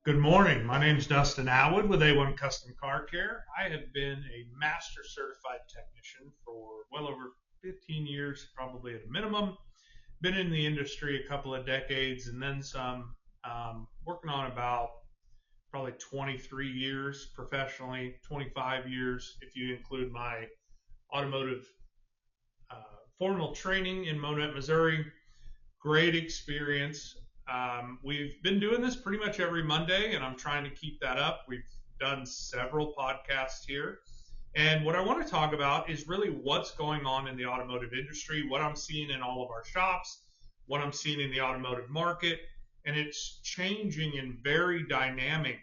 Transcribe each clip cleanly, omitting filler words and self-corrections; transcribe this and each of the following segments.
Good morning. My name is Dustin Atwood with A1 Custom Car Care. I have been a master certified technician for well over 15 years, probably at a minimum. Been in the industry a couple of decades and then some, working on about probably 23 years professionally, 25 years if you include my automotive formal training in Monette, Missouri. Great experience. We've been doing this pretty much every Monday, and I'm trying to keep that up. We've done several podcasts here. And what I want to talk about is really what's going on in the automotive industry, what I'm seeing in all of our shops, what I'm seeing in the automotive market. And it's changing and very dynamic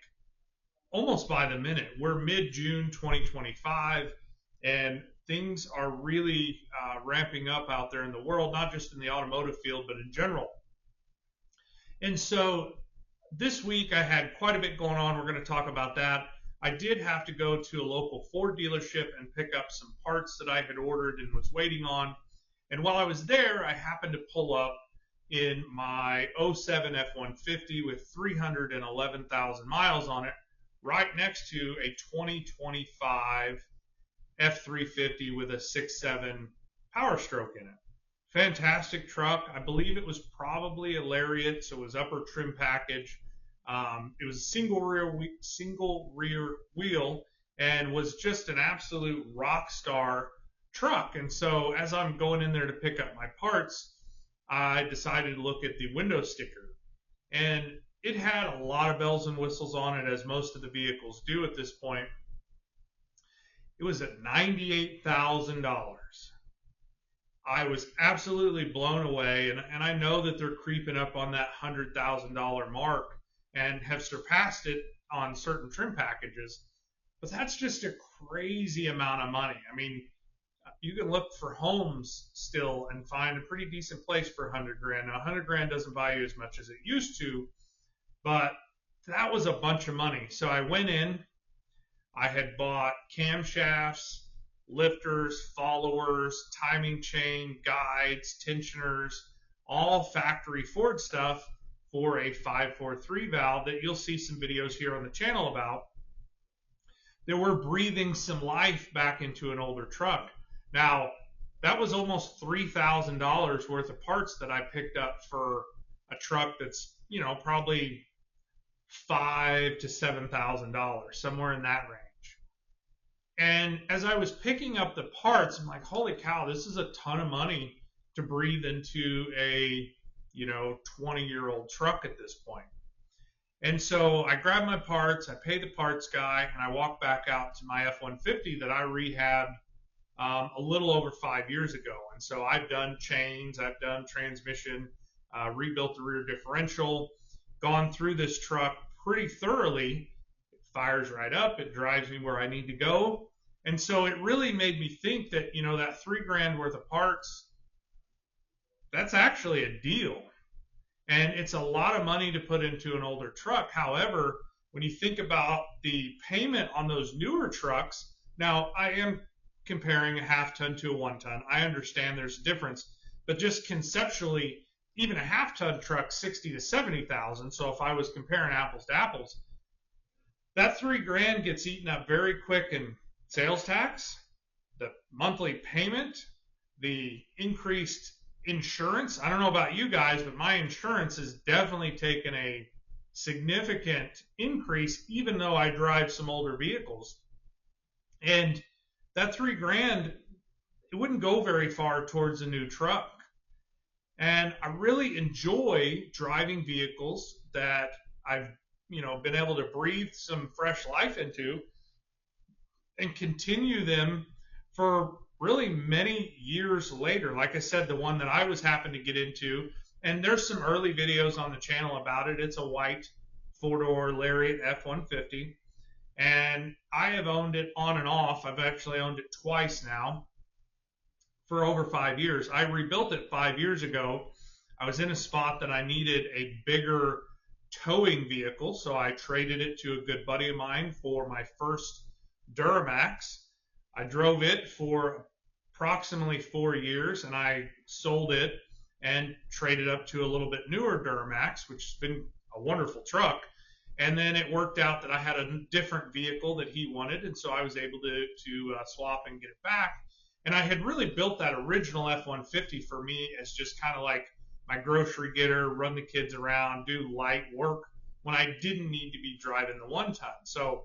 almost by the minute. We're mid-June 2025, and things are really ramping up out there in the world, not just in the automotive field, but in general. And so this week I had quite a bit going on. We're going to talk about that. I did have to go to a local Ford dealership and pick up some parts that I had ordered and was waiting on. And while I was there, I happened to pull up in my '07 F-150 with 311,000 miles on it, right next to a 2025 F-350 with a 6.7 Power Stroke in it. Fantastic truck. I believe it was probably a Lariat, so it was upper trim package. It was a single rear wheel and was just an absolute rock star truck. And so as I'm going in there to pick up my parts, I decided to look at the window sticker. And it had a lot of bells and whistles on it, as most of the vehicles do at this point. It was at $98,000. I was absolutely blown away, and I know that they're creeping up on that $100,000 mark and have surpassed it on certain trim packages, but that's just a crazy amount of money. I mean, you can look for homes still and find a pretty decent place for 100 grand. Now, 100 grand doesn't buy you as much as it used to, but that was a bunch of money. So I went in, I had bought camshafts, lifters, followers, timing chain, guides, tensioners, all factory Ford stuff for a 543 valve that you'll see some videos here on the channel about, that were breathing some life back into an older truck. Now, that was almost $3,000 worth of parts that I picked up for a truck that's, probably $5,000 to $7,000, somewhere in that range. And as I was picking up the parts, I'm like, holy cow, this is a ton of money to breathe into a, 20-year-old truck at this point. And so I grabbed my parts, I paid the parts guy, and I walked back out to my F-150 that I rehabbed a little over 5 years ago. And so I've done chains, I've done transmission, rebuilt the rear differential, gone through this truck pretty thoroughly. It fires right up, it drives me where I need to go. And so it really made me think that, that $3,000 worth of parts, that's actually a deal. And it's a lot of money to put into an older truck. However, when you think about the payment on those newer trucks, now I am comparing a half ton to a 1 ton. I understand there's a difference, but just conceptually, even a half ton truck, 60 to 70,000. So if I was comparing apples to apples, that $3,000 gets eaten up very quick in sales tax, the monthly payment, the increased insurance. I don't know about you guys, but my insurance has definitely taken a significant increase, even though I drive some older vehicles. And that $3,000, it wouldn't go very far towards a new truck. And I really enjoy driving vehicles that I've, been able to breathe some fresh life into and continue them for really many years later. Like I said, the one that I was happened to get into, and there's some early videos on the channel about it. It's a white 4-door Lariat F-150, and I have owned it on and off. I've actually owned it twice now for over 5 years. I rebuilt it 5 years ago. I was in a spot that I needed a bigger towing vehicle, so I traded it to a good buddy of mine for my first Duramax. I drove it for approximately 4 years, and I sold it and traded up to a little bit newer Duramax, which has been a wonderful truck. And then it worked out that I had a different vehicle that he wanted, and so I was able to swap and get it back. And I had really built that original F-150 for me as just kind of like my grocery getter, run the kids around, do light work when I didn't need to be driving the 1-ton. So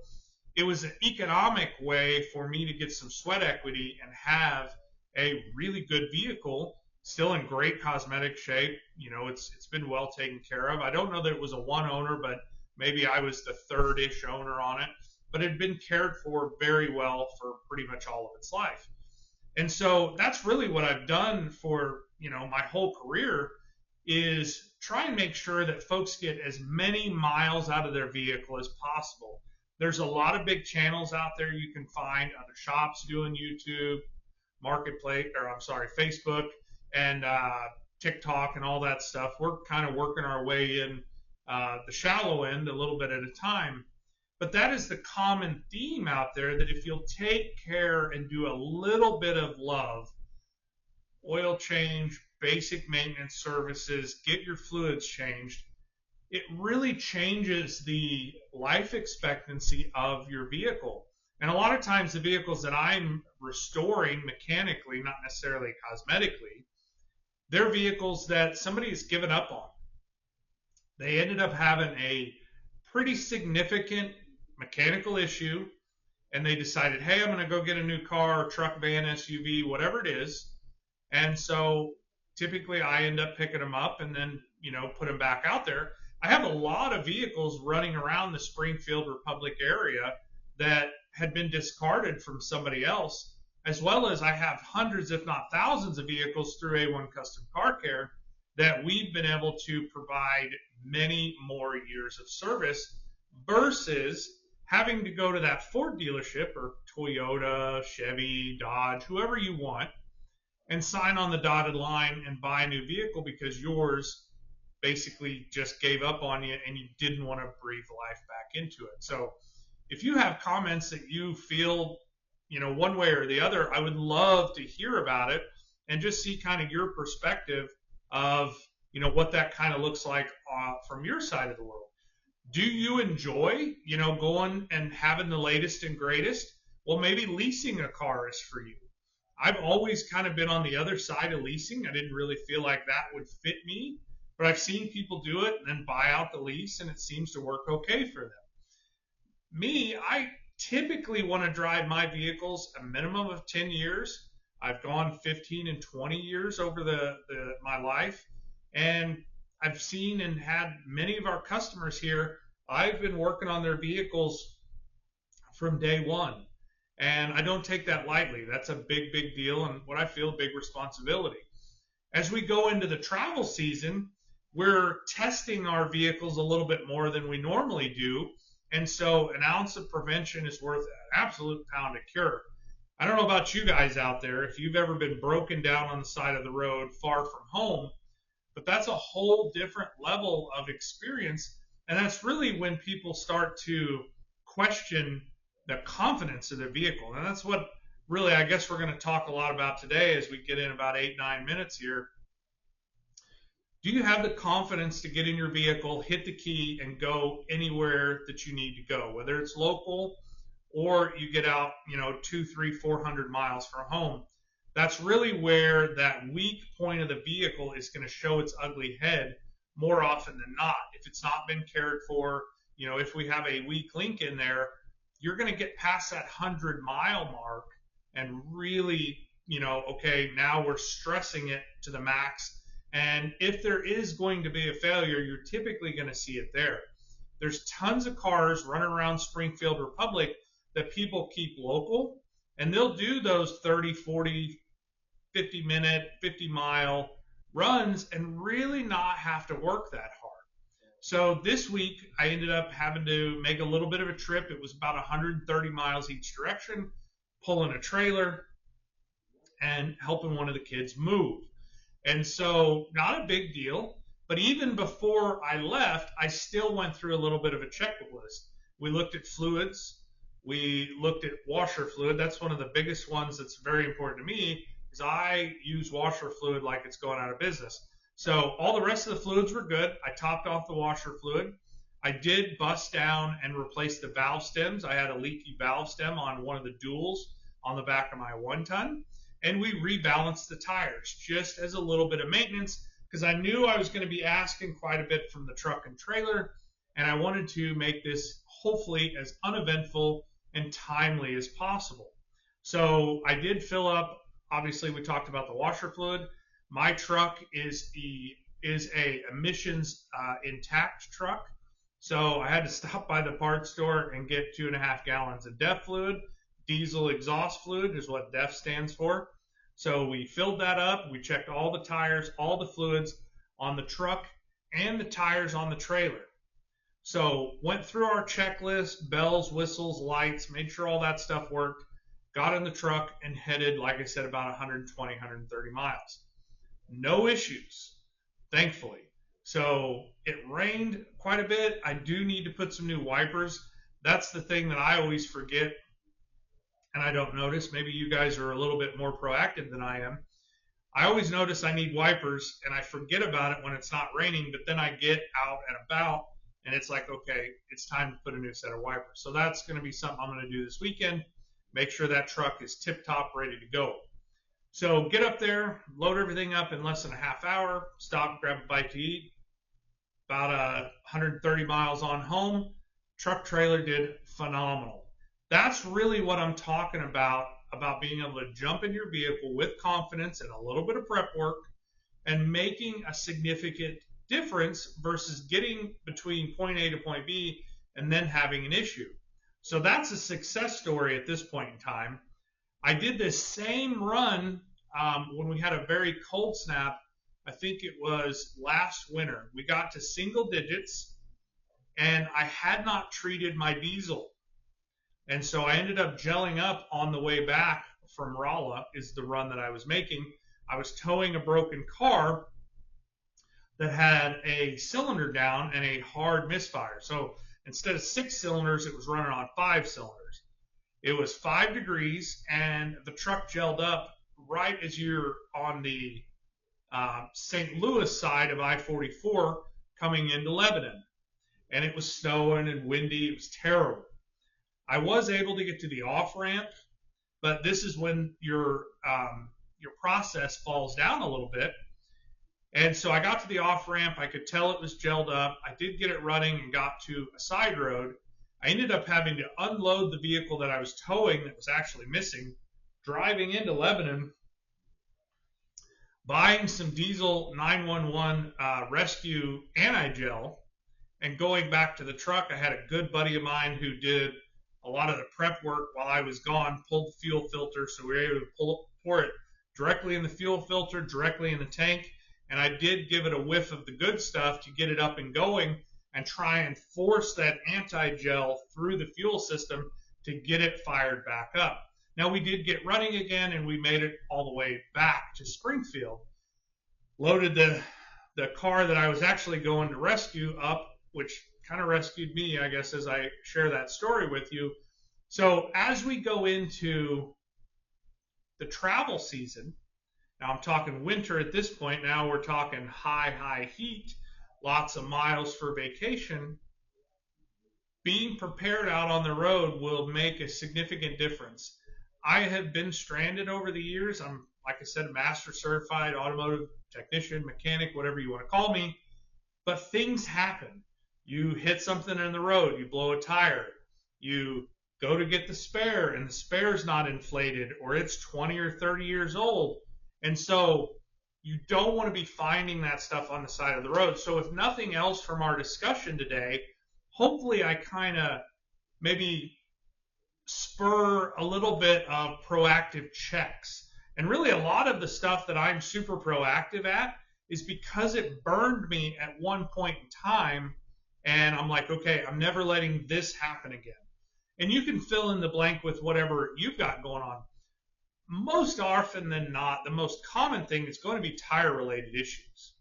it was an economic way for me to get some sweat equity and have a really good vehicle, still in great cosmetic shape. It's been well taken care of. I don't know that it was a one owner, but maybe I was the third-ish owner on it. But it had been cared for very well for pretty much all of its life. And so that's really what I've done for, my whole career, is try and make sure that folks get as many miles out of their vehicle as possible. There's a lot of big channels out there you can find, other shops doing YouTube, Marketplace, or I'm sorry, Facebook and TikTok and all that stuff. We're kind of working our way in the shallow end a little bit at a time. But that is the common theme out there, that if you'll take care and do a little bit of love, oil change, basic maintenance services, get your fluids changed, it really changes the life expectancy of your vehicle. And a lot of times the vehicles that I'm restoring mechanically, not necessarily cosmetically, they're vehicles that somebody has given up on. They ended up having a pretty significant mechanical issue, and they decided, hey, I'm going to go get a new car, truck, van, SUV, whatever it is. And so typically I end up picking them up and then, put them back out there. I have a lot of vehicles running around the Springfield Republic area that had been discarded from somebody else, as well as I have hundreds, if not thousands, of vehicles through A1 Custom Car Care that we've been able to provide many more years of service versus having to go to that Ford dealership or Toyota, Chevy, Dodge, whoever you want, and sign on the dotted line and buy a new vehicle because yours basically just gave up on you and you didn't want to breathe life back into it. So if you have comments that you feel, one way or the other, I would love to hear about it and just see kind of your perspective of, what that kind of looks like from your side of the world. Do you enjoy, going and having the latest and greatest? Well, maybe leasing a car is for you. I've always kind of been on the other side of leasing. I didn't really feel like that would fit me, but I've seen people do it and then buy out the lease, and it seems to work okay for them. Me, I typically want to drive my vehicles a minimum of 10 years. I've gone 15 and 20 years over my life, and I've seen and had many of our customers here. I've been working on their vehicles from day one, and I don't take that lightly. That's a big, big deal, and what I feel, big responsibility. As we go into the travel season, we're testing our vehicles a little bit more than we normally do, and so an ounce of prevention is worth an absolute pound of cure. I don't know about you guys out there, if you've ever been broken down on the side of the road far from home, but that's a whole different level of experience. And that's really when people start to question the confidence of their vehicle. And that's what really, I guess, we're going to talk a lot about today as we get in about 8-9 minutes here. Do you have the confidence to get in your vehicle, hit the key, and go anywhere that you need to go, whether it's local or you get out, 200, 300, 400 miles from home? That's really where that weak point of the vehicle is going to show its ugly head more often than not. If it's not been cared for, if we have a weak link in there, you're going to get past that 100-mile mark and really, okay, now we're stressing it to the max. And if there is going to be a failure, you're typically going to see it there. There's tons of cars running around Springfield Republic that people keep local, and they'll do those 30, 40, 50-minute, 50-mile runs and really not have to work that hard. So this week, I ended up having to make a little bit of a trip. It was about 130 miles each direction, pulling a trailer and helping one of the kids move. And so not a big deal, but even before I left, I still went through a little bit of a checklist. We looked at fluids. We looked at washer fluid. That's one of the biggest ones that's very important to me, is I use washer fluid like it's going out of business. So all the rest of the fluids were good. I topped off the washer fluid. I did bust down and replace the valve stems. I had a leaky valve stem on one of the duals on the back of my 1-ton, and we rebalanced the tires just as a little bit of maintenance because I knew I was going to be asking quite a bit from the truck and trailer, and I wanted to make this hopefully as uneventful and timely as possible. So I did fill up. Obviously, we talked about the washer fluid. My truck is a emissions intact truck. So I had to stop by the parts store and get 2.5 gallons of DEF fluid. Diesel exhaust fluid is what DEF stands for. So we filled that up. We checked all the tires, all the fluids on the truck and the tires on the trailer. So went through our checklist, bells, whistles, lights, made sure all that stuff worked, got in the truck and headed, like I said, about 120, 130 miles. No issues, thankfully. So it rained quite a bit. I do need to put some new wipers. That's the thing that I always forget and I don't notice. Maybe you guys are a little bit more proactive than I am. I always notice I need wipers and I forget about it when it's not raining, but then I get out and about and it's like, okay, it's time to put a new set of wipers. So that's going to be something I'm going to do this weekend. Make sure that truck is tip-top ready to go. So get up there, load everything up in less than a half hour, stop, grab a bite to eat. About 130 miles on home. Truck trailer did phenomenal. That's really what I'm talking about being able to jump in your vehicle with confidence and a little bit of prep work and making a significant difference versus getting between point A to point B and then having an issue. So that's a success story at this point in time. I did this same run when we had a very cold snap. I think it was last winter. We got to single digits and I had not treated my diesel. And so I ended up gelling up on the way back from Rolla is the run that I was making. I was towing a broken car that had a cylinder down and a hard misfire. So instead of 6 cylinders, it was running on 5 cylinders. It was 5 degrees and the truck gelled up right as you're on the St. Louis side of I-44 coming into Lebanon. And it was snowing and windy. It was terrible. I was able to get to the off-ramp, but this is when your process falls down a little bit. And so I got to the off-ramp. I could tell it was gelled up. I did get it running and got to a side road. I ended up having to unload the vehicle that I was towing that was actually missing, driving into Lebanon, buying some diesel 911 rescue anti-gel, and going back to the truck. I had a good buddy of mine who did a lot of the prep work while I was gone, pulled the fuel filter, so we were able to pour it directly in the fuel filter, directly in the tank, and I did give it a whiff of the good stuff to get it up and going and try and force that anti-gel through the fuel system to get it fired back up. Now we did get running again and we made it all the way back to Springfield. Loaded the car that I was actually going to rescue up, which kind of rescued me, I guess, as I share that story with you. So as we go into the travel season, now I'm talking winter at this point, now we're talking high heat, lots of miles for vacation. Being prepared out on the road will make a significant difference. I have been stranded over the years. I'm, like I said, master certified automotive technician, mechanic, whatever you want to call me, but things happen. You hit something in the road, you blow a tire, you go to get the spare and the spare's not inflated or it's 20 or 30 years old. And so you don't want to be finding that stuff on the side of the road. So if nothing else from our discussion today, hopefully I kind of maybe spur a little bit of proactive checks. And really a lot of the stuff that I'm super proactive at is because it burned me at one point in time. And I'm like, okay, I'm never letting this happen again. And you can fill in the blank with whatever you've got going on. Most often than not, the most common thing is going to be tire-related issues.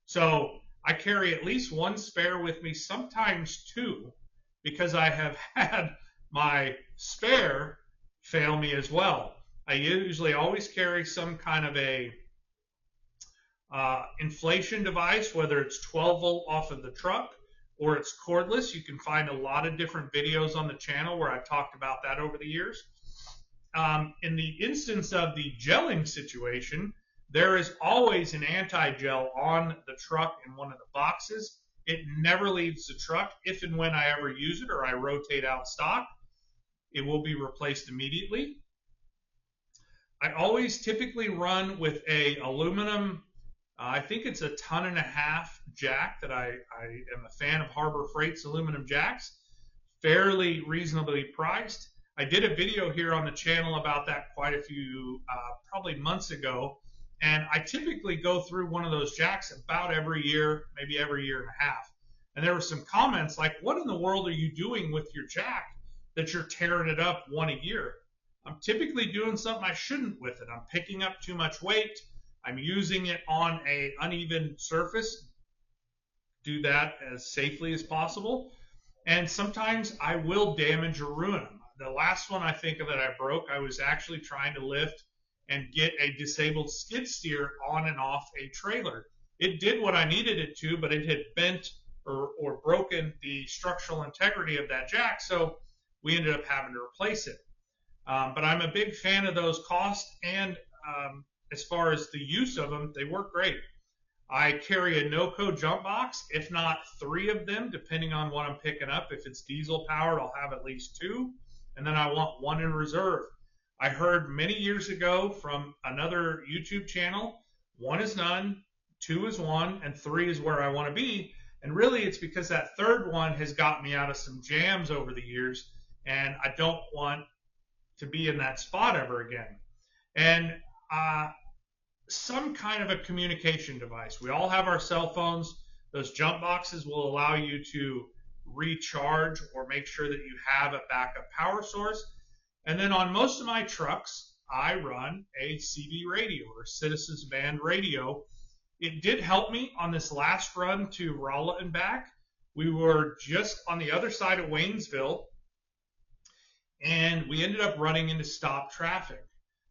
So I carry at least one spare with me, sometimes 2, because I have had my spare fail me as well. I usually always carry some kind of a inflation device, whether it's 12 volt off of the truck, or it's cordless. You can find a lot of different videos on the channel where I've talked about that over the years. In the instance of the gelling situation, there is always an anti-gel on the truck in one of the boxes. It never leaves the truck. If and when I ever use it or I rotate out stock, it will be replaced immediately. I always typically run with a aluminum, I think it's 1.5 tons jack that I am a fan of Harbor Freight's aluminum jacks, fairly reasonably priced. I did a video here on the channel about that quite a few, probably months ago, and I typically go through one of those jacks about every year, maybe every year and a half. And there were some comments like, what in the world are you doing with your jack that you're tearing it up one a year? I'm typically doing something I shouldn't with it. I'm picking up too much weight. I'm using it on an uneven surface. Do that as safely as possible. And sometimes I will damage or ruin them. The last one I think of that I broke, I was actually trying to lift and get a disabled skid steer on and off a trailer. It did what I needed it to, but it had bent or broken the structural integrity of that jack, so we ended up having to replace it. But I'm a big fan of those costs, and as far as the use of them, they work great. I carry a NOCO jump box, if not 3 of them, depending on what I'm picking up. If it's diesel powered, I'll have at least 2, and then I want 1 in reserve. I heard many years ago from another YouTube channel, 1 is none, 2 is 1, and 3 is where I want to be. And really, it's because that 3rd one has got me out of some jams over the years, and I don't want to be in that spot ever again. And some kind of a communication device. We all have our cell phones. Those jump boxes will allow you to recharge or make sure that you have a backup power source. And then on most of my trucks, I run a CB radio or Citizens Band radio. It did help me on this last run to Rolla and back. We were just on the other side of Waynesville, and we ended up running into stop traffic.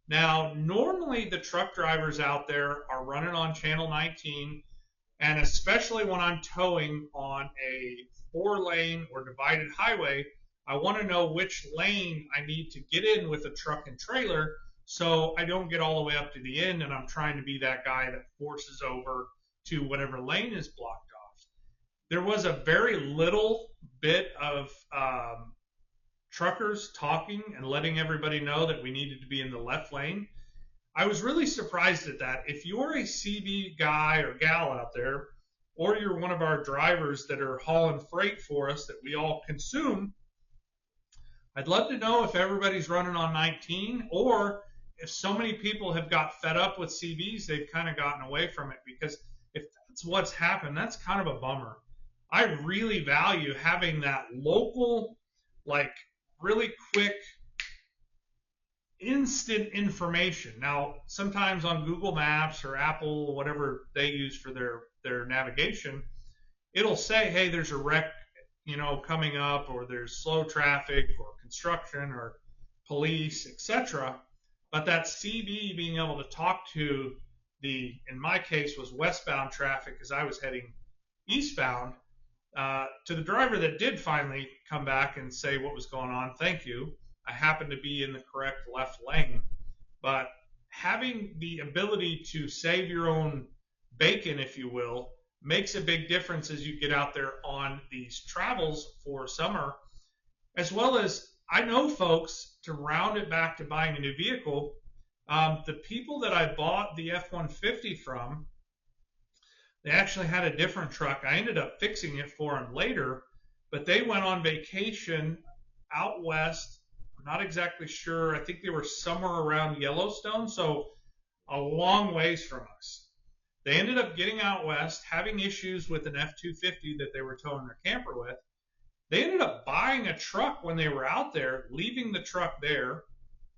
Now, normally the truck drivers out there are running on channel 19, and especially when I'm towing on a 4-lane or divided highway, I want to know which lane I need to get in with a truck and trailer so I don't get all the way up to the end and I'm trying to be that guy that forces over to whatever lane is blocked off. There was a very little bit of truckers talking and letting everybody know that we needed to be in the left lane. I was really surprised at that. If you're a CB guy or gal out there, or you're one of our drivers that are hauling freight for us that we all consume, I'd love to know if everybody's running on 19, or if so many people have got fed up with CBs, they've kind of gotten away from it. Because if that's what's happened, that's kind of a bummer. I really value having that local, like, really quick, instant information. Now, sometimes on Google Maps or Apple or whatever they use for their navigation, it'll say, hey, there's a wreck, coming up, or there's slow traffic or construction or police, etc. But that CB being able to talk to in my case was westbound traffic as I was heading eastbound, to the driver that did finally come back and say what was going on, thank you. I happened to be in the correct left lane. But having the ability to save your own bacon, if you will, makes a big difference as you get out there on these travels for summer. As well as, I know folks, to round it back to buying a new vehicle, the people that I bought the F-150 from, they actually had a different truck. I ended up fixing it for them later, but they went on vacation out west. I'm not exactly sure. I think they were somewhere around Yellowstone, so a long ways from us. They ended up getting out west, having issues with an F-250 that they were towing their camper with. They ended up buying a truck when they were out there, leaving the truck there.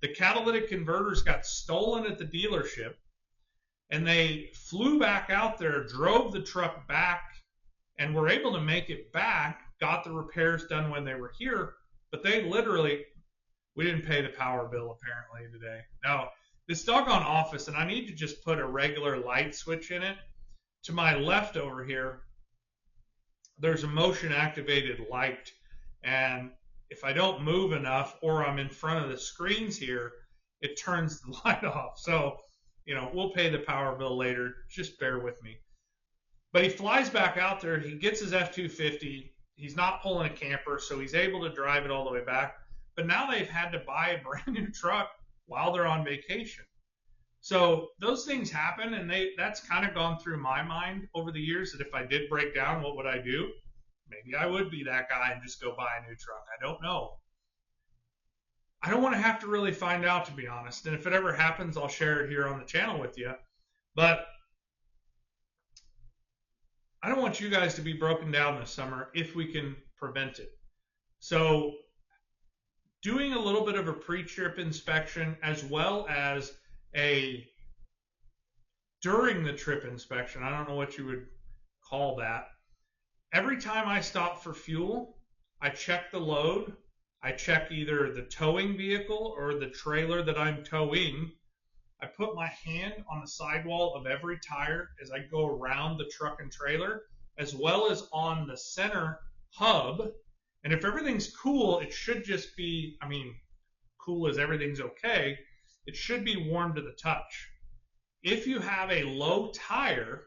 The catalytic converters got stolen at the dealership, and they flew back out there, drove the truck back, and were able to make it back, got the repairs done when they were here, but they literally, we didn't pay the power bill apparently today. Now, this doggone office, and I need to just put a regular light switch in it. To my left over here, there's a motion activated light, and if I don't move enough or I'm in front of the screens here, it turns the light off. So, we'll pay the power bill later. Just bear with me. But he flies back out there. He gets his F-250. He's not pulling a camper, so he's able to drive it all the way back. But now they've had to buy a brand new truck while they're on vacation. So those things happen, and that's kind of gone through my mind over the years, that if I did break down, what would I do? Maybe I would be that guy and just go buy a new truck. I don't know. I don't want to have to really find out, to be honest. And if it ever happens, I'll share it here on the channel with you. But I don't want you guys to be broken down this summer if we can prevent it. So doing a little bit of a pre-trip inspection, as well as during the trip inspection, I don't know what you would call that. Every time I stop for fuel, I check the load. I check either the towing vehicle or the trailer that I'm towing. I put my hand on the sidewall of every tire as I go around the truck and trailer, as well as on the center hub. And if everything's cool, it should just be, cool as everything's okay, it should be warm to the touch. If you have a low tire,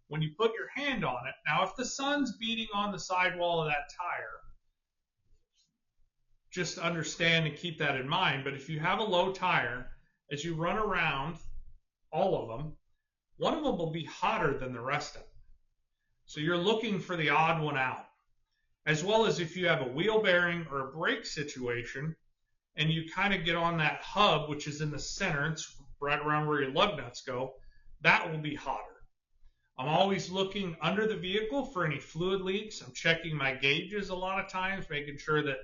when you put your hand on it, now if the sun's beating on the sidewall of that tire, just understand and keep that in mind. But if you have a low tire, as you run around all of them, one of them will be hotter than the rest of them. So you're looking for the odd one out. As well as if you have a wheel bearing or a brake situation, and you kind of get on that hub, which is in the center, it's right around where your lug nuts go, that will be hotter. I'm always looking under the vehicle for any fluid leaks. I'm checking my gauges a lot of times, making sure that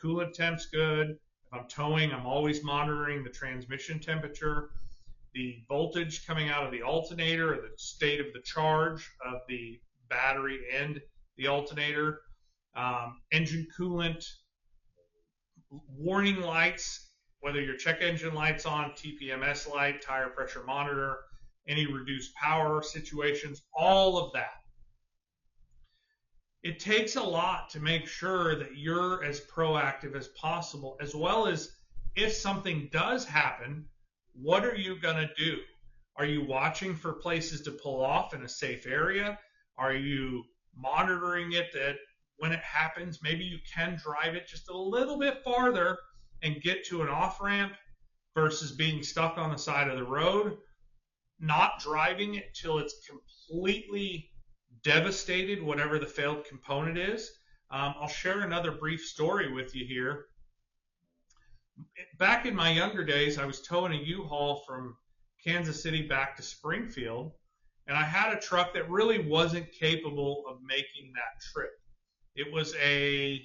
coolant temp's good. If I'm towing, I'm always monitoring the transmission temperature, the voltage coming out of the alternator, or the state of the charge of the battery and the alternator, engine coolant, warning lights, whether your check engine light's on, TPMS light, tire pressure monitor, any reduced power situations, all of that. It takes a lot to make sure that you're as proactive as possible, as well as if something does happen, what are you going to do? Are you watching for places to pull off in a safe area? Are you monitoring it that when it happens, maybe you can drive it just a little bit farther and get to an off-ramp versus being stuck on the side of the road, not driving it till it's completely devastated, whatever the failed component is. I'll share another brief story with you here. Back in my younger days, I was towing a U-Haul from Kansas City back to Springfield, and I had a truck that really wasn't capable of making that trip. It was I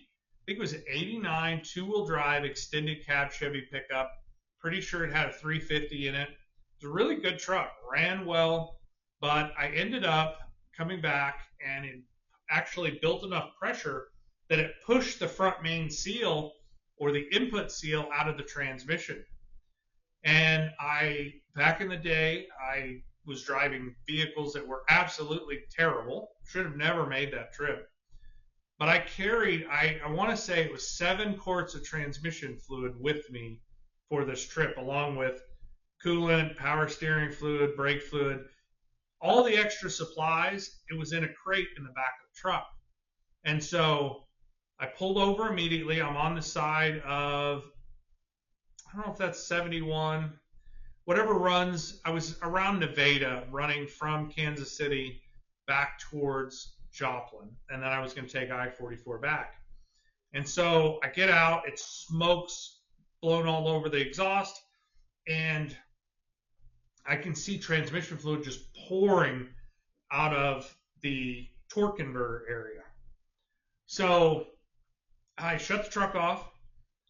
think it was an 89 two-wheel drive extended cab Chevy pickup. Pretty sure it had a 350 in it. It was a really good truck, ran well, but I ended up coming back, and it actually built enough pressure that it pushed the front main seal, or the input seal, out of the transmission. And back in the day, I was driving vehicles that were absolutely terrible. Should have never made that trip. But I carried, I want to say it was 7 quarts of transmission fluid with me for this trip, along with coolant, power steering fluid, brake fluid, all the extra supplies. It was in a crate in the back of the truck. And so I pulled over immediately. I'm on the side of, I don't know if that's 71, whatever runs. I was around Nevada, running from Kansas City back towards Joplin, and then I was going to take I-44 back. And so I get out, it's smokes blown all over the exhaust, and I can see transmission fluid just pouring out of the torque converter area. So I shut the truck off.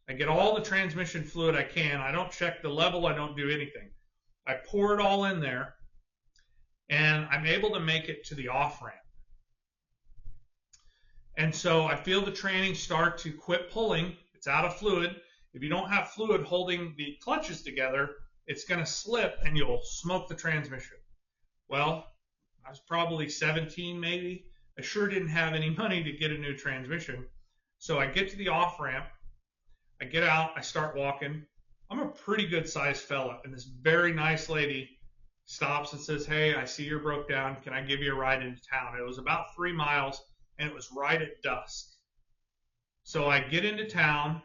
I get all the transmission fluid I can. I don't check the level. I don't do anything. I pour it all in there, and I'm able to make it to the off-ramp. And so I feel the tranny start to quit pulling. It's out of fluid. If you don't have fluid holding the clutches together, it's going to slip and you'll smoke the transmission. Well, I was probably 17 maybe. I sure didn't have any money to get a new transmission. So I get to the off ramp, I get out, I start walking. I'm a pretty good sized fella, and this very nice lady stops and says, "Hey, I see you're broke down. Can I give you a ride into town?" It was about 3 miles, and it was right at dusk. So I get into town.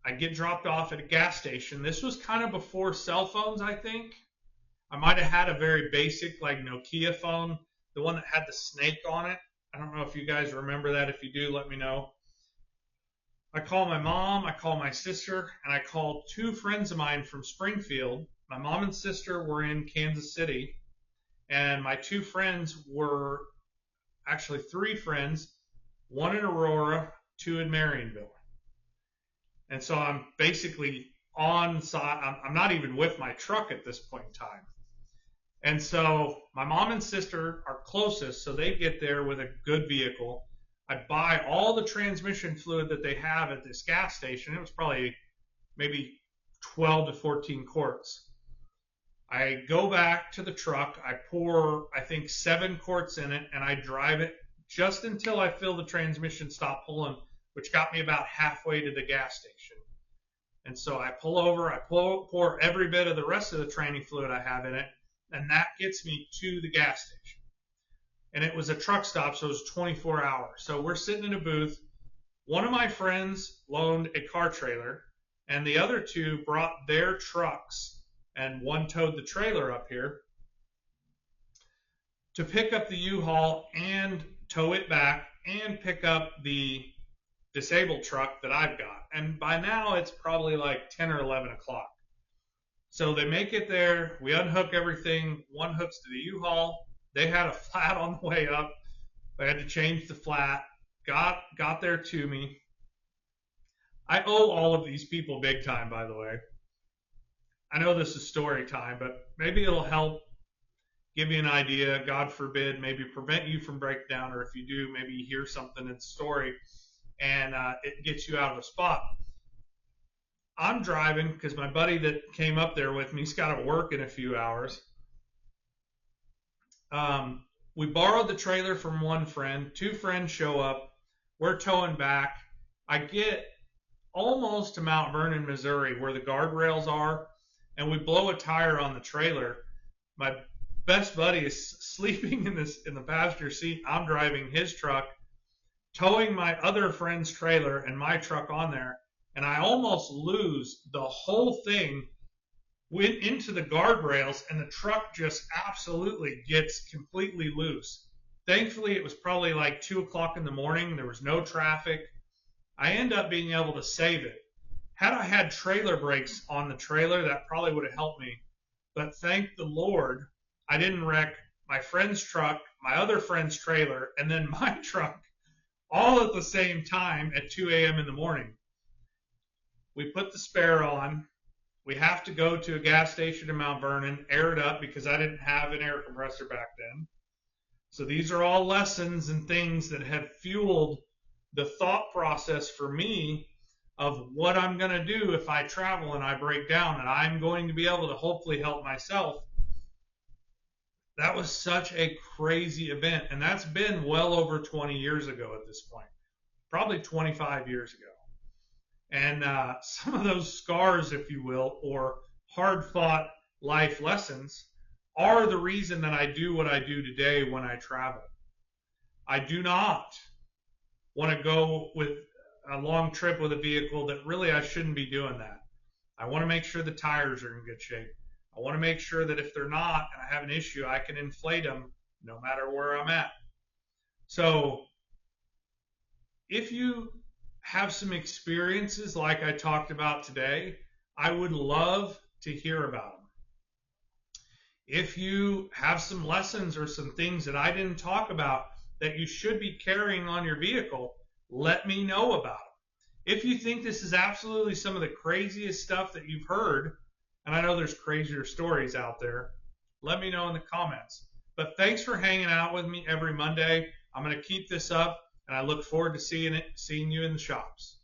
I get dropped off at a gas station. This was kind of before cell phones, I think. I might have had a very basic, like Nokia phone, the one that had the snake on it. I don't know if you guys remember that. If you do, let me know. I call my mom, I call my sister, and I call two friends of mine from Springfield. My mom and sister were in Kansas City, and my two friends were actually three friends, one in Aurora, two in Marionville. And so I'm basically on site. I'm not even with my truck at this point in time. And so my mom and sister are closest, so they get there with a good vehicle. I buy all the transmission fluid that they have at this gas station. It was probably maybe 12 to 14 quarts. I go back to the truck. I pour, I think, 7 quarts in it, and I drive it just until I feel the transmission stop pulling, which got me about halfway to the gas station. And so I pull over, I pour every bit of the rest of the training fluid I have in it, and that gets me to the gas station. And it was a truck stop, so it was 24 hours. So we're sitting in a booth. One of my friends loaned a car trailer, and the other two brought their trucks, and one towed the trailer up here to pick up the U-Haul and tow it back and pick up the disabled truck that I've got. And by now it's probably like 10 or 11 o'clock. So they make it there. We unhook everything. One hooks to the U-Haul. They had a flat on the way up. I had to change the flat. Got there to me. I owe all of these people big time, by the way. I know this is story time, but maybe it'll help give you an idea. God forbid, maybe prevent you from breakdown, or if you do, maybe you hear something in the story and it gets you out of a spot. I'm driving because my buddy that came up there with me, he's got to work in a few hours. We borrowed the trailer from one friend. Two friends show up. We're towing back. I get almost to Mount Vernon, Missouri, where the guardrails are, and we blow a tire on the trailer. My best buddy is sleeping in the passenger seat. I'm driving his truck, towing my other friend's trailer and my truck on there, and I almost lose the whole thing. Went into the guardrails, and the truck just absolutely gets completely loose. Thankfully, it was probably like 2 o'clock in the morning. There was no traffic. I end up being able to save it. Had I had trailer brakes on the trailer, that probably would have helped me. But thank the Lord, I didn't wreck my friend's truck, my other friend's trailer, and then my truck all at the same time at 2 a.m. in the morning. We put the spare on. We have to go to a gas station in Mount Vernon, air it up because I didn't have an air compressor back then. So these are all lessons and things that have fueled the thought process for me of what I'm going to do if I travel and I break down, and I'm going to be able to hopefully help myself. That was such a crazy event, and that's been well over 20 years ago at this point, probably 25 years ago. And some of those scars, if you will, or hard-fought life lessons are the reason that I do what I do today when I travel. I do not want to go with a long trip with a vehicle that really I shouldn't be doing that. I want to make sure the tires are in good shape. I want to make sure that if they're not and I have an issue, I can inflate them no matter where I'm at. So if you have some experiences like I talked about today, I would love to hear about them. If you have some lessons or some things that I didn't talk about that you should be carrying on your vehicle, let me know about them. If you think this is absolutely some of the craziest stuff that you've heard, and I know there's crazier stories out there, let me know in the comments. But thanks for hanging out with me every Monday. I'm going to keep this up, and I look forward to seeing you in the shops.